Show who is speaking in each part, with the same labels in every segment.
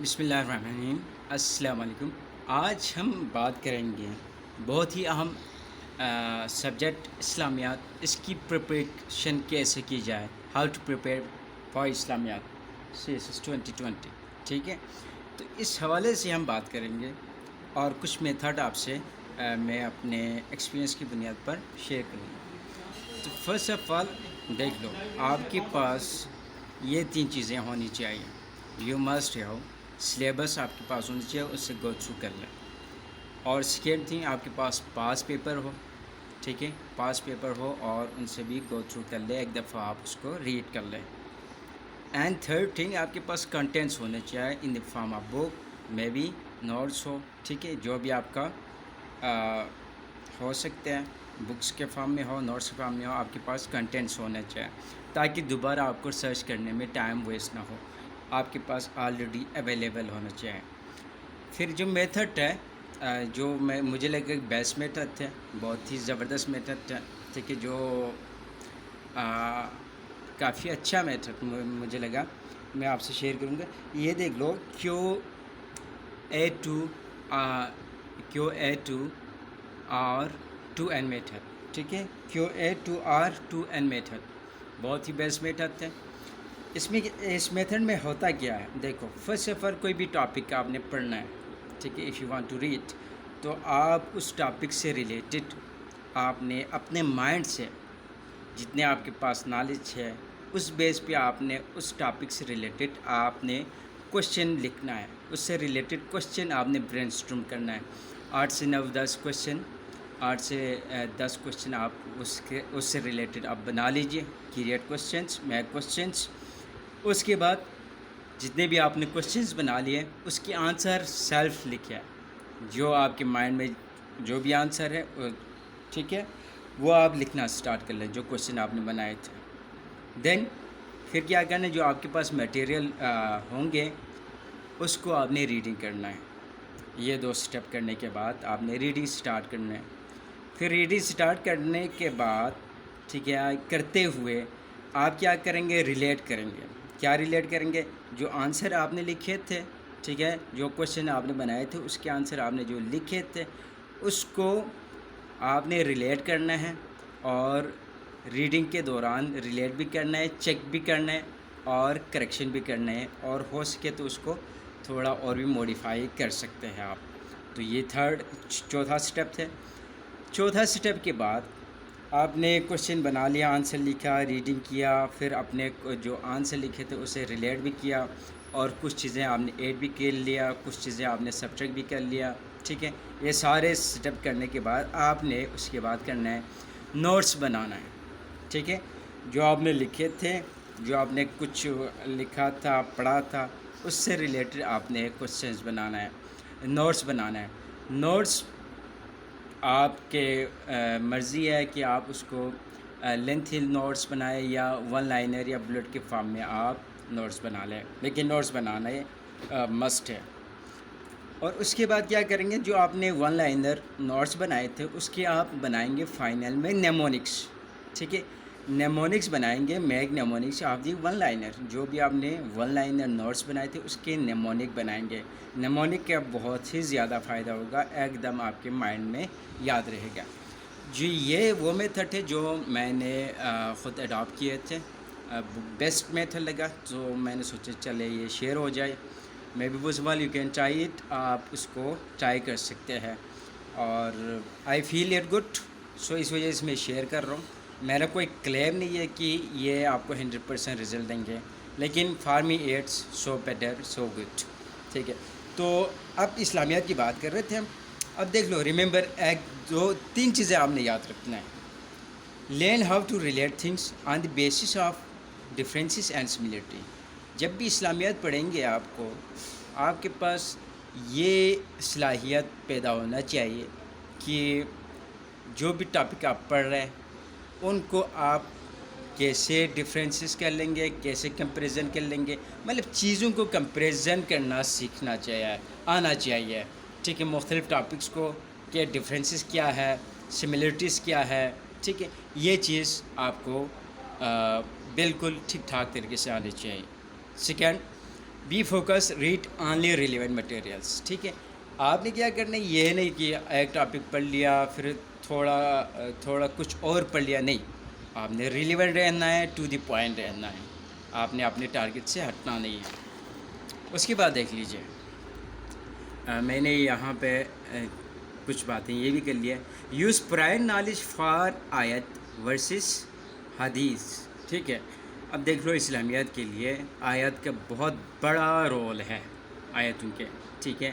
Speaker 1: بسم اللہ الرحمن الرحیم۔ السلام علیکم۔ آج ہم بات کریں گے بہت ہی اہم سبجیکٹ اسلامیات، اس کی پریپریشن کیسے کی جائے، how to prepare for Islamiat C S S 2020۔ ٹھیک ہے، تو اس حوالے سے ہم بات کریں گے اور کچھ میتھڈ آپ سے میں اپنے ایکسپیرینس کی بنیاد پر شیئر کروں گا۔ تو فرسٹ آف آل دیکھ لو، آپ کے پاس یہ 3 چیزیں ہونی چاہیے۔ یو مسٹ ہیو سلیبس آپ کے پاس ہونی چاہیے، اس سے گو تھرو کر لیں۔ اور سیکنڈ تھنگ، آپ کے پاس پاس پیپر ہو، ٹھیک ہے، پاس پیپر ہو اور ان سے بھی گو تھرو کر لیں، ایک دفعہ آپ اس کو ریڈ کر لیں۔ اینڈ تھرڈ تھنگ، آپ کے پاس کنٹینٹس ہونے چاہیے in the form of book, may be notes ہو، ٹھیک ہے، جو بھی آپ کا ہو سکتے ہیں، بکس کے فارم میں ہو، نوٹس کے فارم میں ہو، آپ کے پاس کنٹینٹس ہونے چاہیے تاکہ دوبارہ آپ کو سرچ کرنے میں ٹائم ویسٹ نہ ہو، آپ کے پاس آلریڈی اویلیبل ہونا چاہیے۔ پھر جو میتھڈ ہے جو مجھے لگا کہ بیسٹ میتھڈ ہے، بہت ہی زبردست میتھڈ ہے، ٹھیک ہے، جو کافی اچھا میتھڈ مجھے لگا، میں آپ سے شیئر کروں گا۔ یہ دیکھ لو، QA to R2N میتھڈ، ٹھیک ہے، QA to R2N میتھڈ بہت ہی بیسٹ میتھڈ ہے۔ اس میتھڈ میں ہوتا کیا ہے، دیکھو، فرسٹ آف آل کوئی بھی ٹاپک آپ نے پڑھنا ہے، ٹھیک ہے، if you want to read, تو آپ اس ٹاپک سے ریلیٹڈ آپ نے اپنے مائنڈ سے جتنے آپ کے پاس نالج ہے، اس بیس پہ آپ نے اس ٹاپک سے ریلیٹڈ آپ نے کوشچن لکھنا ہے، اس سے ریلیٹڈ کوشچن آپ نے برین اسٹارم کرنا ہے۔ 8 سے 9 10 کوشچن، 8 سے 10 کوشچن آپ اس سے ریلیٹڈ آپ بنا لیجئے، کریٹ کوشچنس، میک کوشچنس۔ اس کے بعد جتنے بھی آپ نے کوشچنس بنا لیے، اس کی آنسر سیلف لکھے، جو آپ کے مائنڈ میں جو بھی آنسر ہے، ٹھیک ہے، وہ آپ لکھنا سٹارٹ کر لیں، جو کوشچن آپ نے بنائے تھے۔ دین پھر کیا کرنا ہے، جو آپ کے پاس میٹیریل ہوں گے اس کو آپ نے ریڈنگ کرنا ہے۔ یہ 2 سٹیپ کرنے کے بعد آپ نے ریڈنگ سٹارٹ کرنا ہے۔ پھر ریڈنگ سٹارٹ کرنے کے بعد، ٹھیک ہے، کرتے ہوئے آپ کیا کریں گے، ریلیٹ کریں گے۔ کیا ریلیٹ کریں گے؟ جو آنسر آپ نے لکھے تھے، ٹھیک ہے، جو کوشچن آپ نے بنائے تھے، اس کے آنسر آپ نے جو لکھے تھے، اس کو آپ نے ریلیٹ کرنا ہے، اور ریڈنگ کے دوران ریلیٹ بھی کرنا ہے، چیک بھی کرنا ہے، اور کریکشن بھی کرنا ہے، اور ہو سکے تو اس کو تھوڑا اور بھی موڈیفائی کر سکتے ہیں آپ۔ تو یہ چوتھا سٹیپ ہے۔ چوتھا سٹیپ کے بعد آپ نے کوشچن بنا لیا، آنسر لکھا، ریڈنگ کیا، پھر اپنے جو آنسر لکھے تھے اسے ریلیٹ بھی کیا، اور کچھ چیزیں آپ نے ایڈ بھی کر لیا، کچھ چیزیں آپ نے سبٹریکٹ بھی کر لیا، ٹھیک ہے۔ یہ سارے سٹیپ کرنے کے بعد آپ نے اس کے بعد کرنا ہے نوٹس بنانا ہے، ٹھیک ہے، جو آپ نے لکھے تھے، جو آپ نے کچھ لکھا تھا، پڑھا تھا، اس سے ریلیٹڈ آپ نے کوشچنز بنانا ہے، نوٹس بنانا ہے۔ نوٹس آپ کے مرضی ہے کہ آپ اس کو لینتھی نوٹس بنائیں یا 1 لائنر یا بلٹ کے فارم میں آپ نوٹس بنا لیں، لیکن نوٹس بنانا مسٹ ہے۔ اور اس کے بعد کیا کریں گے، جو آپ نے 1 لائنر نوٹس بنائے تھے، اس کے آپ بنائیں گے فائنل میں نیمونکس، ٹھیک ہے، نیمونکس بنائیں گے، make mnemonics of the 1 liner, جو بھی آپ نے 1 لائنر نوٹس بنائے تھے اس کے نیمونک بنائیں گے۔ نیمونک کا بہت ہی زیادہ فائدہ ہوگا، ایک دم آپ کے مائنڈ میں یاد رہے گا۔ جی، یہ وہ میتھڈ ہے جو میں نے خود اڈاپٹ کیے تھے، بیسٹ میتھڈ لگا، تو میں نے سوچا چلے یہ شیئر ہو جائے۔ May be possible you can try it, آپ اس کو ٹرائی کر سکتے ہیں، اور آئی فیل اٹ گڈ، سو اس وجہ سے میں شیئر کر رہا ہوں۔ میرا کوئی کلیم نہیں ہے کہ یہ آپ کو 100% رزلٹ دیں گے، لیکن for me it's so better so good, ٹھیک ہے۔ تو اب اسلامیات کی بات کر رہے تھے ہم۔ اب دیکھ لو، ریممبر، 3 چیزیں آپ نے یاد رکھنا ہے۔ Learn how to relate things on the basis of differences and similarity. جب بھی اسلامیات پڑھیں گے آپ کے پاس یہ صلاحیت پیدا ہونا چاہیے کہ جو بھی ٹاپک آپ پڑھ رہے ہیں ان کو آپ کیسے ڈفرینسز کر لیں گے، کیسے کمپیریزن کر لیں گے، مطلب چیزوں کو کمپیریزن کرنا سیکھنا چاہیے، آنا چاہیے، ٹھیک ہے، مختلف ٹاپکس کو کہ ڈفرینسز کیا ہے، سملرٹیز کیا ہے، ٹھیک ہے، یہ چیز آپ کو بالکل ٹھیک ٹھاک طریقے سے آنی چاہیے۔ Second, be focus read only relevant materials. ٹھیک ہے، آپ نے کیا کرنا ہے، یہ نہیں کہ ایک ٹاپک پڑھ لیا پھر تھوڑا کچھ اور پڑھ لیا. نہیں، آپ نے ریلیونٹ رہنا ہے، ٹو دی پوائنٹ رہنا ہے. آپ نے اپنے ٹارگٹ سے ہٹنا نہیں ہے. اس کے بعد دیکھ لیجئے، میں نے یہاں پہ کچھ باتیں یہ بھی کر لیا. یوز پرائر نالج فار آیت ورسز حدیث. ٹھیک ہے، اب دیکھ لو اسلامیات کے لیے آیت کا بہت بڑا رول ہے آیتوں کے. ٹھیک ہے،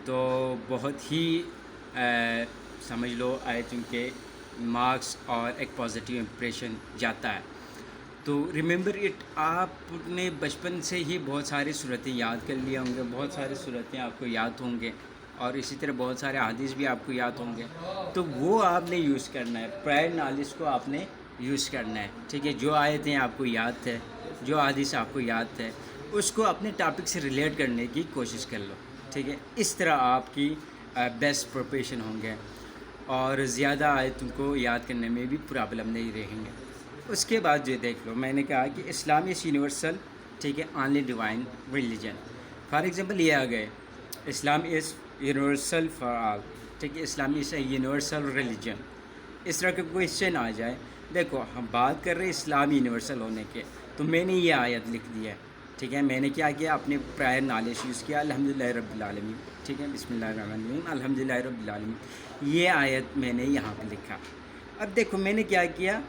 Speaker 1: تو بہت ہی سمجھ لو آیتوں کے مارکس اور ایک پازیٹیو امپریشن جاتا ہے. تو ریممبر اٹ، آپ نے بچپن سے ہی بہت ساری صورتیں یاد کر لیے ہوں گے، بہت ساری صورتیں آپ کو یاد ہوں گے، اور اسی طرح بہت سارے حدیث بھی آپ کو یاد ہوں گے. تو وہ آپ نے یوز کرنا ہے، پرائر نالج کو آپ نے یوز کرنا ہے. ٹھیک ہے، جو آیتیں آپ کو یاد ہے، جو حدیث آپ کو یاد ہے، اس کو اپنے ٹاپک سے ریلیٹ کرنے کی کوشش کر لو. ٹھیک ہے، اس طرح آپ کی بیسٹ پریپریشن ہوں گے، اور زیادہ آیتوں کو یاد کرنے میں بھی پرابلم نہیں رہیں گے. اس کے بعد جو دیکھ لو، میں نے کہا کہ اسلام از یونیورسل. ٹھیک ہے، only divine religion. For example یہ آ گئے، اسلام از یونیورسل فار آل. ٹھیک ہے، اسلام از اے یونیورسل ریلیجن. اس طرح کا کوئسچن آ جائے، دیکھو ہم بات کر رہے ہیں اسلام یونیورسل ہونے کے، تو میں نے یہ آیت لکھ دی ہے. ٹھیک ہے، میں نے کیا کیا، اپنے پرائر نالج یوز کیا، الحمدللہ رب العالمین. ٹھیک ہے، بسم اللہ الرحمن الرحیم، الحمدللہ رب العالمین. یہ آیت میں نے یہاں پہ لکھا. اب دیکھو میں نے کیا کیا،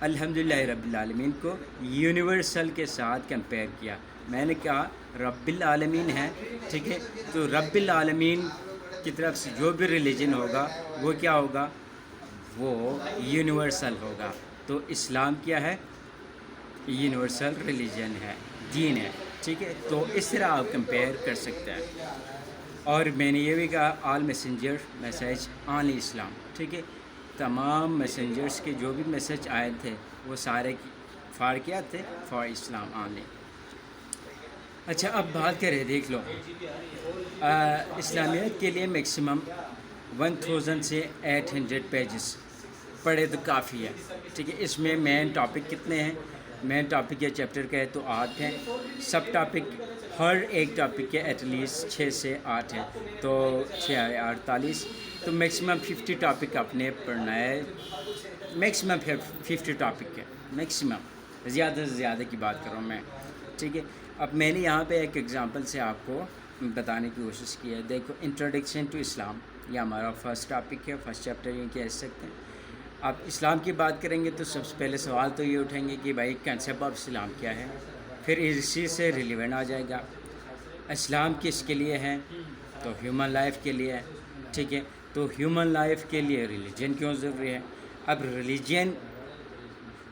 Speaker 1: الحمدللہ رب العالمین کو یونیورسل کے ساتھ کمپیئر کیا. میں نے کہا رب العالمین ہے. ٹھیک ہے، تو رب العالمین کی طرف سے جو بھی ریلیجن ہوگا وہ کیا ہوگا، وہ یونیورسل ہوگا. تو اسلام کیا ہے، یونیورسل ریلیجن ہے، دین ہے. ٹھیک ہے، تو اس طرح آپ کمپیئر کر سکتے ہیں. اور میں نے یہ بھی کہا آل میسنجر میسیج آن اسلام. ٹھیک ہے، تمام میسنجرس کے جو بھی میسیج آئے تھے وہ سارے فار کیا تھے، فار اسلام آنلی. اچھا، اب بات کریں، دیکھ لو اسلامیات کے لیے میکسیمم 1000 سے 800 پیجز پڑھے تو کافی ہے. ٹھیک ہے، اس میں مین ٹاپک کتنے ہیں، مین ٹاپک یا چیپٹر کا ہے تو 8 ہیں. سب ٹاپک ہر ایک ٹاپک کے ایٹ لیسٹ 6 سے 8 ہیں، تو 6 48. تو میکسیمم 50 ٹاپک آپ نے پڑھنا ہے. میکسیمم 50 ٹاپک ہے، میکسیمم، زیادہ سے زیادہ کی بات کروں میں. ٹھیک ہے، اب میں نے یہاں پہ ایک ایگزامپل سے آپ کو بتانے کی کوشش کی ہے. دیکھو، انٹروڈکشن ٹو اسلام، یہ ہمارا فرسٹ ٹاپک ہے، فرسٹ چیپٹر یہ کہہ سکتے ہیں. آپ اسلام کی بات کریں گے تو سب سے پہلے سوال تو یہ اٹھیں گے کہ بھائی کنسیپٹ آف اسلام کیا ہے. پھر اسی سے ریلیونٹ آ جائے گا، اسلام کس کے لیے ہے، تو ہیومن لائف کے لیے ہے. ٹھیک ہے، تو ہیومن لائف کے لیے ریلیجن کیوں ضروری ہے. اب ریلیجن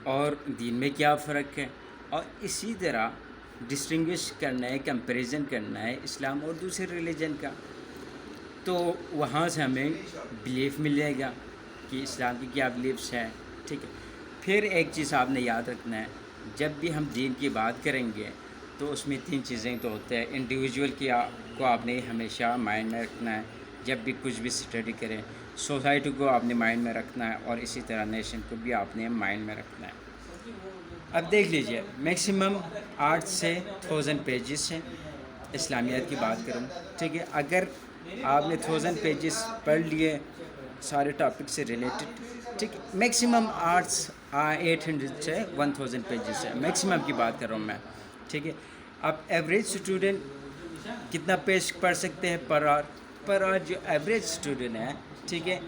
Speaker 1: اور دین میں کیا فرق ہے، اور اسی طرح ڈسٹنگوش کرنا ہے، کمپیریزن کرنا ہے اسلام اور دوسرے ریلیجن کا. تو وہاں سے ہمیں بلیف مل جائے گا کہ اسلام کی کیا بلیفس ہے. ٹھیک ہے، پھر ایک چیز آپ نے یاد رکھنا ہے، جب بھی ہم دین کی بات کریں گے تو اس میں 3 چیزیں تو ہوتے ہیں. انڈیویجول کو آپ نے ہمیشہ مائنڈ میں رکھنا ہے جب بھی کچھ بھی اسٹڈی کریں. سوسائٹی کو آپ نے مائنڈ میں رکھنا ہے، اور اسی طرح نیشن کو بھی آپ نے مائنڈ میں رکھنا ہے. اب دیکھ لیجئے، میکسیمم 8 سے 1000 پیجز ہیں اسلامیات کی بات کروں. ٹھیک ہے، اگر آپ نے 1000 پیجز پڑھ لیے سارے ٹاپک سے ریلیٹڈ، ٹھیک ہے، میکسیمم 800 سے 1000 پیجز ہے، میکسیمم کی بات کر رہا ہوں میں. ٹھیک ہے، اب ایوریج اسٹوڈنٹ کتنا پیج پڑھ سکتے ہیں پر آور جو ایوریج اسٹوڈنٹ ہے، ٹھیک ہے،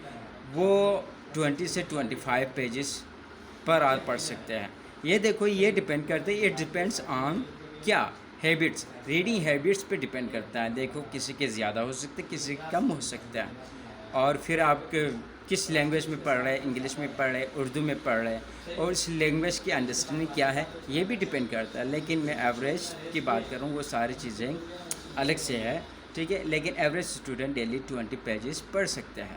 Speaker 1: وہ 20 سے 25 پیجز پر آور پڑھ سکتے ہیں. یہ دیکھو، یہ ڈپینڈ کرتا ہے، اٹ ڈپینڈس آن کیا، ہیبٹس، ریڈنگ ہیبٹس پہ ڈپینڈ کرتا ہے. دیکھو، کسی کے زیادہ ہو سکتے ہیں، کسی کے کم ہو سکتا ہے. اور پھر آپ کس لینگویج میں پڑھ رہے ہیں، انگلش میں پڑھ رہے ہیں، اردو میں پڑھ رہے ہیں، اور اس لینگویج کی انڈرسٹینڈنگ کیا ہے، یہ بھی ڈپینڈ کرتا ہے. لیکن میں ایوریج کی بات کروں، وہ ساری چیزیں الگ سے ہے. ٹھیک ہے، لیکن ایوریج اسٹوڈنٹ ڈیلی 20 پیجز پڑھ سکتے ہیں.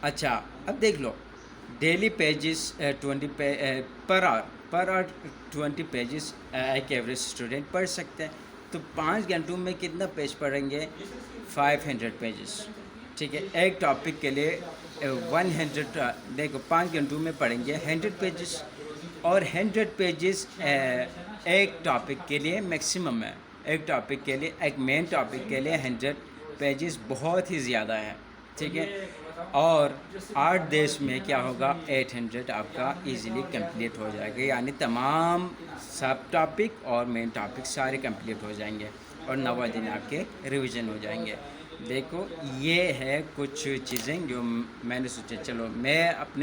Speaker 1: اچھا، اب دیکھ لو، ڈیلی پیجز 20 پر آور 20 پیجز ایک ایوریج اسٹوڈنٹ پڑھ سکتے ہیں. تو 5 گھنٹوں میں کتنا پیج پڑھیں گے، 500 پیجز. ٹھیک ہے، ایک ٹاپک کے لیے 100، دیکھو 5 گھنٹوں میں پڑھیں گے 100 پیجز، اور 100 پیجز ایک ٹاپک کے لیے میکسیمم ہے. ایک ٹاپک کے لیے، ایک مین ٹاپک کے لیے 100 پیجز بہت ہی زیادہ ہے، ٹھیک ہے. اور 8 دیش میں کیا ہوگا، 800 آپ کا ایزیلی کمپلیٹ ہو جائے گا، یعنی تمام سب ٹاپک اور مین ٹاپک سارے کمپلیٹ ہو جائیں گے، اور 90 دن آپ کے ریویژن ہو جائیں گے. دیکھو یہ ہے کچھ چیزیں جو میں نے سوچا چلو میں اپنے